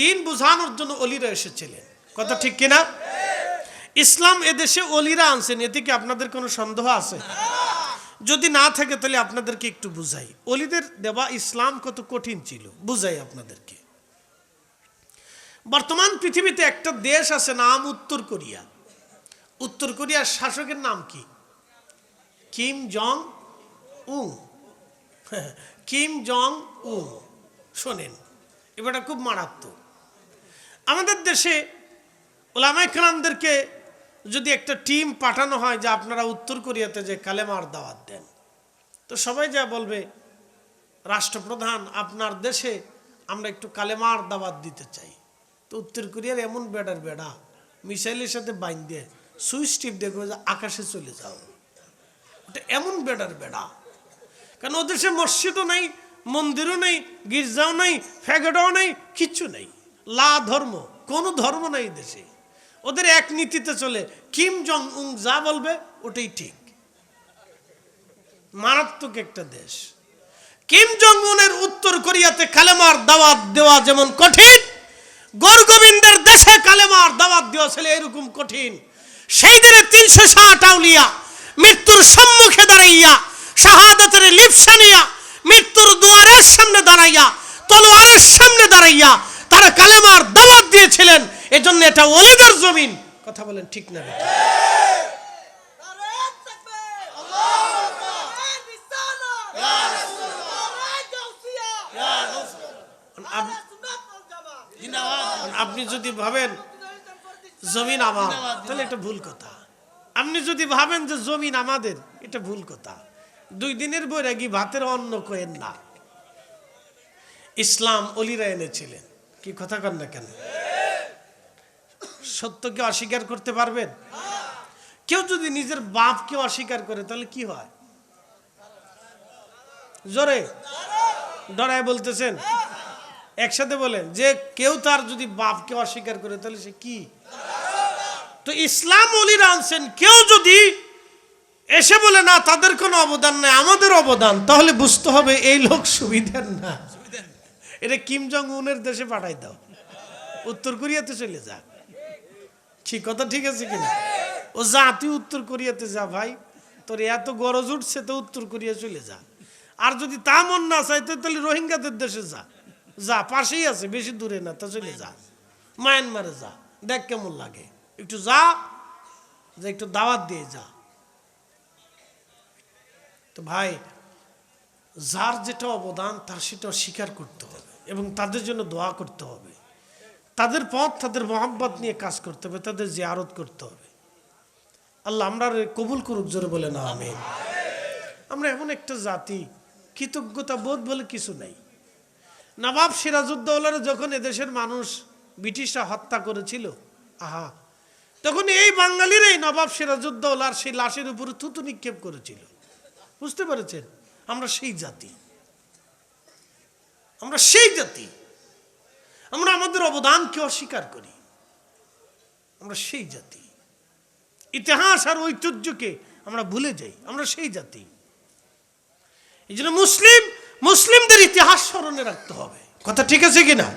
দিন বোঝানোর জন্য ওলিরা এসেছিলেন। কথা ঠিক কিনা? ইসলাম এদেশে ওলিরা আনছেন, এতে কি আপনাদের কোনো সন্দেহ আছে? যদি না থাকে তাহলে আপনাদেরকে একটু বুঝাই, ওলিদের দেওয়া ইসলাম কত কঠিন ছিল, বুঝাই আপনাদেরকে। বর্তমান পৃথিবীতে একটা দেশ আছে, নাম উত্তর কোরিয়া। উত্তর কোরিয়ার শাসকের নাম কি? কিম জং উন। কিম জং উন, শোনেন, এবারটা খুব মারাত্মক। আমাদের দেশে উলামায়ে কেরামদেরকে যদি একটা টিম পাঠানো হয় যে আপনারা উত্তর কোরিয়াতে যে কালেমার দাওয়াত দেন, তো সবাই যা বলবে, রাষ্ট্রপ্রধান আপনার দেশে আমরা একটু কালেমার দাওয়াত দিতে চাই। তো উত্তর কোরিয়ার এমন বেড়ার বেড়া, মিসাইলের সাথে বাইন দিয়ে সুইচ টিপ দেখবে যে আকাশে চলে যাও। ওটা এমন বেড়ার বেড়া, কারণ ওদের সে মসজিদও নেই, মন্দিরও নেই, গির্জাও নেই, ফ্যাগেটও নেই, কিচ্ছু নেই। লা ধর্ম, কোনো ধর্ম নেই দেশে। ওদের এক নীতিতে চলে, কিম জং উন যা বলবে ওটাই ঠিক। মারাত্মক একটা দেশ। কিম জং উনের উত্তর কোরিয়াতে কালেমার দাওয়াত দেওয়া যেমন কঠিন, গোরগোবিন্দের দেশে কালেমার দাওয়াত দেওয়া ছিল এরকম কঠিন। সেই দিনে 360 আউলিয়া মৃত্যুর সম্মুখে দাঁড়াইয়া, শাহাদাতের লিপ্সা নিয়া, মৃত্যুর দুয়ারের সামনে দাঁড়াইয়া, তলোয়ারের সামনে দাঁড়াইয়া তারা কালেমার দাওয়াত দিয়েছিলেন। এজন্য এটা ওলিদের জমিন। কথা বলেন ঠিক না? আপনি যদি ভাবেন জমিন আমার, তাহলে এটা ভুল কথা। আপনি যদি ভাবেন যে জমিন আমাদের, এটা ভুল কথা। 2 দিনের বৈরাগী ভাতের অন্ন কয়েন না। ইসলাম ওলিরা এনেছিলেন। কি কথা কন না কেন? সত্যকে অস্বীকার করতে পারবেন? কেউ যদি নিজের বাপকে অস্বীকার করে তাহলে কি হয়? জোরে ডরায় বলতেছেন, একসাথে বলেন যে কেউ তার যদি বাপকে অস্বীকার করে তাহলে সে কি? তো ইসলাম ওলিরা আনছেন, কেউ যদি এসে বলে না তাদের কোনো অবদান নাই, আমাদের অবদান, তাহলে বুঝতে হবে এই লোক সুবিধার না। এটা কিম জং উনের দেশে পাঠাই দাও, উত্তর কোরিয়াতে চলে যা। ঠিক কথা ঠিক আছে কিনা? ও যা, তুই উত্তর কোরিয়াতে যা ভাই, তোর এত গরজ উঠছে তো উত্তর কোরিয়া চলে যা। আর যদি তা মন না চাইতে তাহলে রোহিঙ্গাদের দেশে যা, যা পাশেই আছে, বেশি দূরে না, তা চলে যা। মায়ানমারে যা, দেখ কেমন লাগে, একটু যা, যে একটু দাওয়াত দিয়ে যা। তো ভাই, যার যেটা অবদান তার সেটা স্বীকার করতে হবে এবং তাদের জন্য দোয়া করতে হবে, তাদের পথ, তাদের মহব্বত নিয়ে কাজ করতে হবে, তাদের জিয়ারত করতে হবে। আল্লাহ আমরা কবুল করুক, জোরে বলে না আমিন। আমরা এমন একটা জাতি, কৃতজ্ঞতা বোধ বলে কিছু নাই। নবাব সিরাজউদ্দৌলার যখন এদেশের মানুষ ব্রিটিশরা হত্যা করেছিল, আহা, তখন এই বাঙালিরাই নবাব সিরাজউদ্দৌলার সেই লাশের উপরে থুতু নিক্ষেপ করেছিল। বুঝতে পেরেছেন? আমরা সেই জাতি, আমরা সেই জাতি। আমরা আমাদের অবদানকে অস্বীকার করি, আমরা সেই জাতি। ইতিহাস আর ঐতিহ্যকে আমরা ভুলে যাই, আমরা সেই জাতি। এই জন্য মুসলিমদের ইতিহাস স্মরণে রাখতে হবে। কথা ঠিক আছে কিনা?